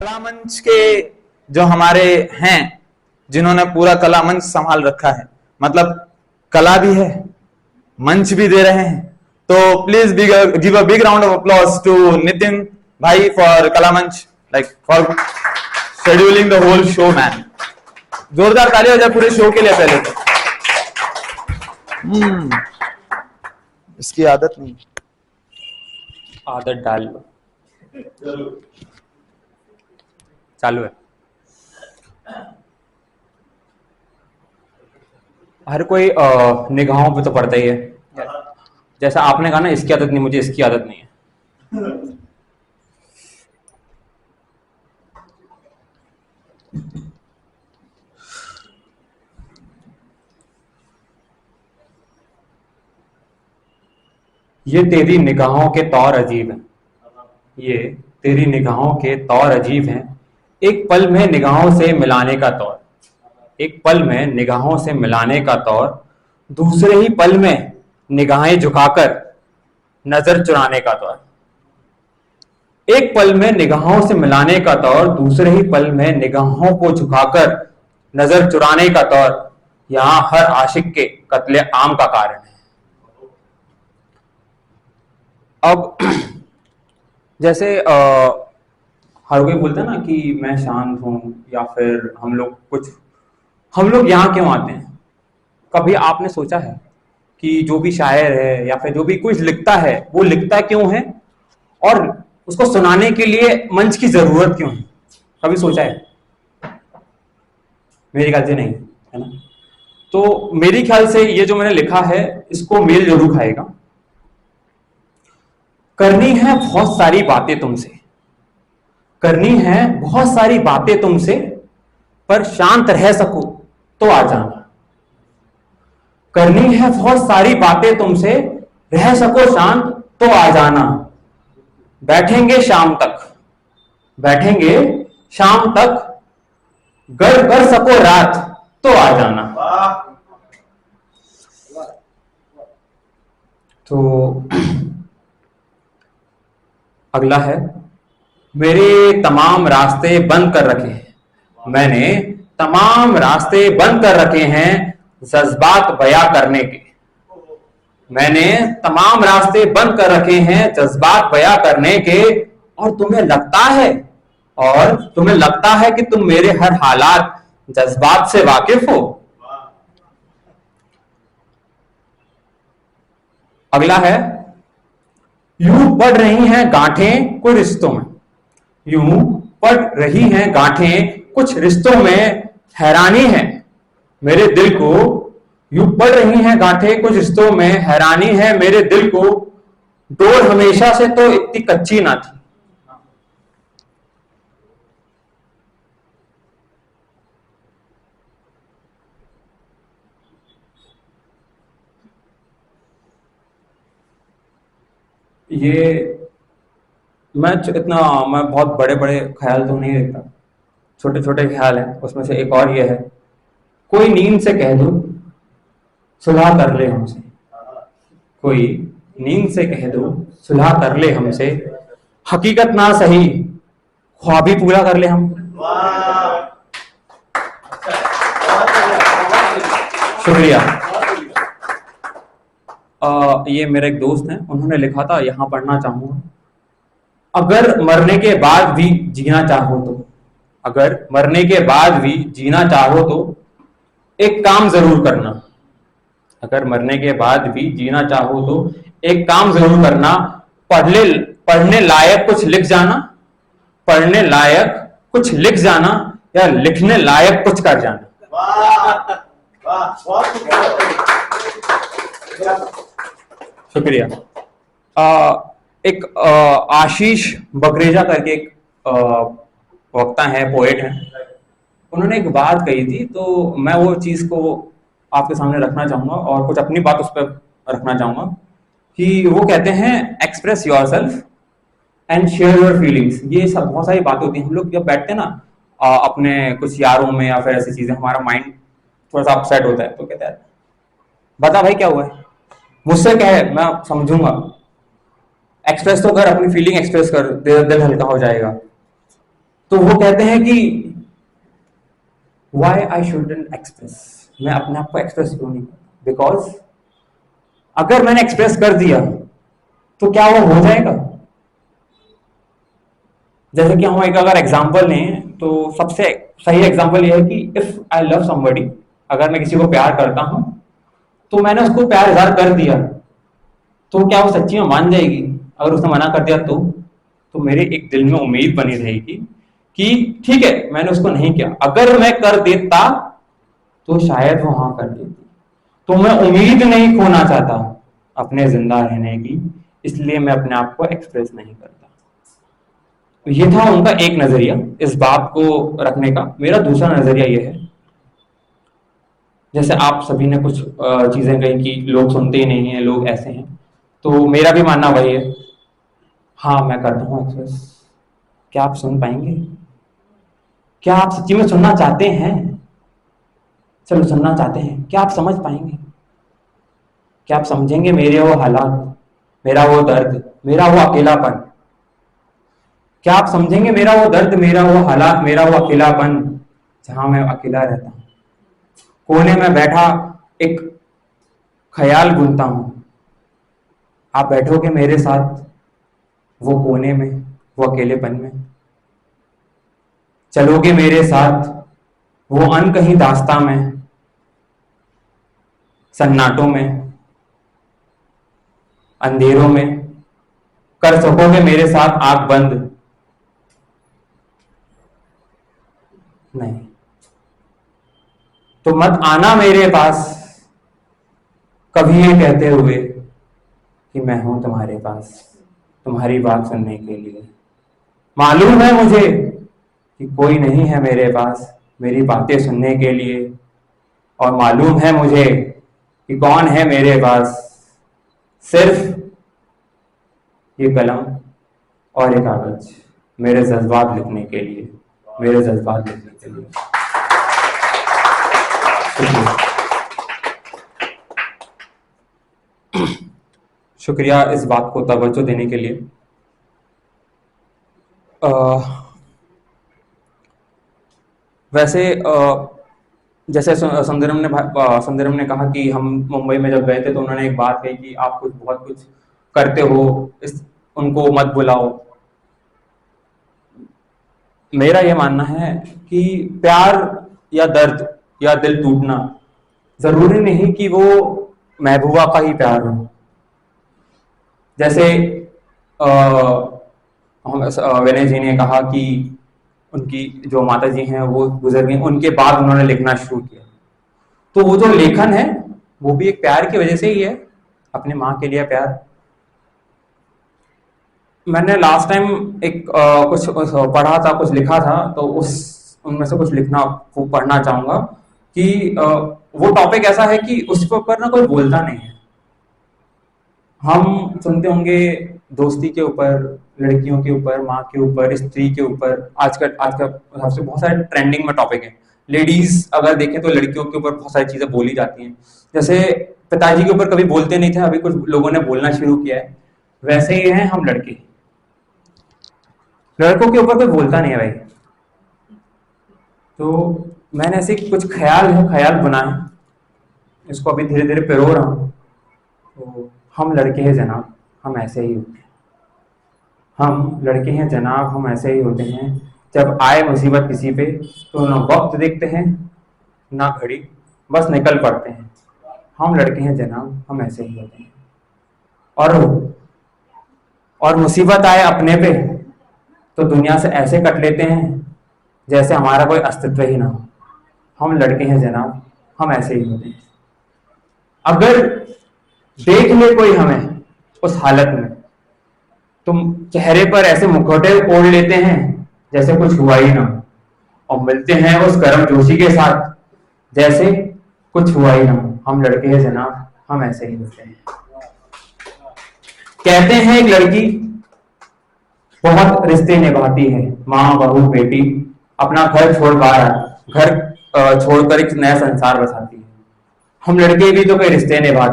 कला मंच के जो हमारे हैं जिन्होंने पूरा कला मंच संभाल रखा है, मतलब कला भी है, मंच भी दे रहे हैं, तो please give a big round of applause to Nitin भाई for Kala Manch, like for scheduling the whole show man. जोरदार ताली हो जाए पूरे शो के लिए पहले तो। इसकी आदत नहीं, आदत डाल लो। चालू है। हर कोई निगाहों पे तो पड़ता ही है। जैसा आपने कहा ना, इसकी आदत नहीं, मुझे इसकी आदत नहीं है। ये तेरी निगाहों के तौर अजीब हैं, ये तेरी निगाहों के तौर अजीब हैं। एक पल में निगाहों से मिलाने का तौर, एक पल में निगाहों से मिलाने का तौर, दूसरे ही पल में निगाहें झुकाकर नजर चुराने का तौर। एक पल में निगाहों से मिलाने का तौर, दूसरे ही पल में निगाहों को झुकाकर नजर चुराने का तौर, यहां हर आशिक के कत्ले आम का कारण है। अब जैसे हर कोई बोलता है ना कि मैं शांत हूं, या फिर हम लोग यहाँ क्यों आते हैं? कभी आपने सोचा है कि जो भी शायर है या फिर जो भी कुछ लिखता है वो लिखता क्यों है, और उसको सुनाने के लिए मंच की जरूरत क्यों है? कभी सोचा है? मेरे ख्याल से नहीं, है ना? तो मेरे ख्याल से ये जो मैंने लिखा है इसको मेल जरूर खाएगा। करनी है बहुत सारी बातें तुमसे, करनी है बहुत सारी बातें तुमसे, पर शांत रह सको तो आ जाना। करनी है बहुत सारी बातें तुमसे, रह सको शांत तो आ जाना। बैठेंगे शाम तक, बैठेंगे शाम तक, गर कर सको रात तो आ जाना। तो अगला है, मेरे तमाम रास्ते बंद कर रखे हैं, मैंने तमाम रास्ते बंद कर रखे हैं जज्बात बयां करने के। मैंने तमाम रास्ते बंद कर रखे हैं जज्बात बयां करने के, और तुम्हें लगता है कि तुम मेरे हर हालात जज्बात से वाकिफ हो। अगला है, यूं पड़ रही हैं गांठें कुछ रिश्तों में, यूं पड़ रही हैं गांठें कुछ रिश्तों में, हैरानी है मेरे दिल को। यूं पड़ रही हैं गांठें कुछ रिश्तों में, हैरानी है मेरे दिल को, डोर हमेशा से तो इतनी कच्ची ना थी। ये मैं बहुत बड़े बड़े ख्याल तो नहीं लिखता, छोटे छोटे ख्याल हैं। उसमें से एक और ये है, कोई नींद से कह दो सुलह कर ले हमसे, कोई नींद से कह दो सुलह कर ले हमसे, हकीकत ना सही ख्वाब ही पूरा कर ले हम। शुक्रिया। ये मेरे एक दोस्त हैं, उन्होंने लिखा था, यहां पढ़ना चाहूंगा। अगर मरने के बाद भी जीना चाहो तो, अगर मरने के बाद भी जीना चाहो तो एक काम जरूर करना। अगर मरने के बाद भी जीना चाहो तो एक काम जरूर करना, पढ़ने लायक कुछ लिख जाना, पढ़ने लायक कुछ लिख जाना, या लिखने लायक कुछ कर जाना। शुक्रिया। एक आशीष बकरेजा करके एक वक्ता है, पोएट है, उन्होंने एक बात कही थी, तो मैं वो चीज को आपके सामने रखना चाहूंगा और कुछ अपनी बात उस पर रखना चाहूंगा। कि वो कहते हैं, express yourself and share your feelings. ये सब बहुत सारी बातें होती हैं, हम लोग जब बैठते हैं ना अपने कुछ यारों में या फिर ऐसी चीजें, हमारा माइंड थोड़ा सा अपसेट होता है, तो कहता है बता भाई क्या हुआ है, मुझसे कहे मैं समझूंगा, एक्सप्रेस तो कर, अपनी फीलिंग एक्सप्रेस कर, दिल हल्का हो जाएगा। तो वो कहते हैं कि वाई आई शुडंट एक्सप्रेस, मैं अपने आप को एक्सप्रेस क्यों नहीं करता, बिकॉज अगर मैंने एक्सप्रेस कर दिया तो क्या वो हो जाएगा। जैसे कि हम एक अगर एग्जांपल लें तो सबसे सही एग्जांपल ये है कि इफ आई लव समबडी, अगर मैं किसी को प्यार करता हूं तो मैंने उसको प्यार इजहार कर दिया, तो क्या वो सच्ची में मान जाएगी। अगर उसने मना कर दिया तो मेरे एक दिल में उम्मीद बनी रहेगी कि ठीक है मैंने उसको नहीं किया, अगर मैं कर देता तो शायद वो हाँ कर देती। तो मैं उम्मीद नहीं खोना चाहता अपने जिंदा रहने की, इसलिए मैं अपने आप को एक्सप्रेस नहीं करता। तो ये था उनका एक नजरिया इस बात को रखने का। मेरा दूसरा नजरिया ये है, जैसे आप सभी ने कुछ चीजें कही कि लोग सुनते ही नहीं है, लोग ऐसे हैं, तो मेरा भी मानना वही है। हाँ मैं करता हूँ एक्सप्रेस। क्या आप सुन पाएंगे? क्या आप सच्ची में सुनना चाहते हैं? चलो सुनना चाहते हैं, क्या आप समझ पाएंगे? क्या आप समझेंगे मेरे वो हालात, मेरा वो दर्द, मेरा वो अकेलापन? क्या आप समझेंगे मेरा वो दर्द, मेरा वो हालात, मेरा वो अकेलापन, जहां मैं अकेला रहता हूं, कोने में बैठा एक ख्याल बुनता हूं। आप बैठोगे मेरे साथ वो कोने में, वो अकेलेपन में? चलोगे मेरे साथ वो अनकही दास्तां में, सन्नाटों में, अंधेरों में? कर सकोगे मेरे साथ आंख बंद? नहीं। तो मत आना मेरे पास कभी ये कहते हुए कि मैं हूं तुम्हारे पास तुम्हारी बात सुनने के लिए। मालूम है मुझे कि कोई नहीं है मेरे पास मेरी बातें सुनने के लिए, और मालूम है मुझे कि कौन है मेरे पास, सिर्फ ये कलम और ये कागज मेरे जज्बात लिखने के लिए, मेरे जज्बात लिखने के लिए। शुक्रिया इस बात को तवज्जो देने के लिए। वैसे जैसे सुंदरम ने कहा कि हम मुंबई में जब गए थे तो उन्होंने एक बात कही कि आप कुछ बहुत कुछ करते हो, इस उनको मत बुलाओ। मेरा ये मानना है कि प्यार या दर्द या दिल टूटना जरूरी नहीं कि वो महबूबा का ही प्यार हो। जैसे विनय जी ने कहा कि उनकी जो माता जी हैं वो गुजर गई, उनके बाद उन्होंने लिखना शुरू किया। तो वो जो लेखन है वो भी एक प्यार की वजह से ही है, अपने माँ के लिए प्यार। मैंने लास्ट टाइम एक कुछ पढ़ा था, कुछ लिखा था, तो उनमें से कुछ लिखना वो पढ़ना चाहूंगा कि वो टॉपिक ऐसा है कि उसके ऊपर ना कोई बोलता नहीं है। हम सुनते होंगे दोस्ती के ऊपर, लड़कियों के ऊपर, माँ के ऊपर, स्त्री के ऊपर, आज का हिसाब से बहुत सारे ट्रेंडिंग में टॉपिक है। लेडीज अगर देखें तो लड़कियों के ऊपर बहुत सारी चीजें बोली जाती हैं। जैसे पिताजी के ऊपर कभी बोलते नहीं थे, अभी कुछ लोगों ने बोलना शुरू किया है। वैसे ही हैं हम लड़के, लड़कों के ऊपर कोई बोलता नहीं है भाई। तो मैंने ऐसे कुछ ख्याल बनाए, इसको अभी धीरे धीरे पिरो रहा हूँ। तो हम लड़के हैं जनाब, हम ऐसे ही होते हैं। हम लड़के हैं जनाब, हम ऐसे ही होते हैं। जब आए मुसीबत किसी पे तो ना वक्त देखते हैं ना घड़ी, बस निकल पड़ते हैं। हम लड़के हैं जनाब, हम ऐसे ही होते हैं। और मुसीबत आए अपने पे तो दुनिया से ऐसे कट लेते हैं जैसे हमारा कोई अस्तित्व ही ना हो। हम लड़के हैं जनाब, हम ऐसे ही होते हैं। अगर देख ले कोई हमें उस हालत में, तुम चेहरे पर ऐसे मुखौटे ओढ़ लेते हैं जैसे कुछ हुआ ही ना, और मिलते हैं उस गर्मजोशी के साथ जैसे कुछ हुआ ही ना। हम लड़के हैं जनाब, हम ऐसे ही होते हैं। कहते हैं एक लड़की बहुत रिश्ते निभाती है, माँ, बहू, बेटी, अपना घर छोड़कर एक नया संसार बसाती है। हम लड़के भी तो कोई रिश्ते निभाते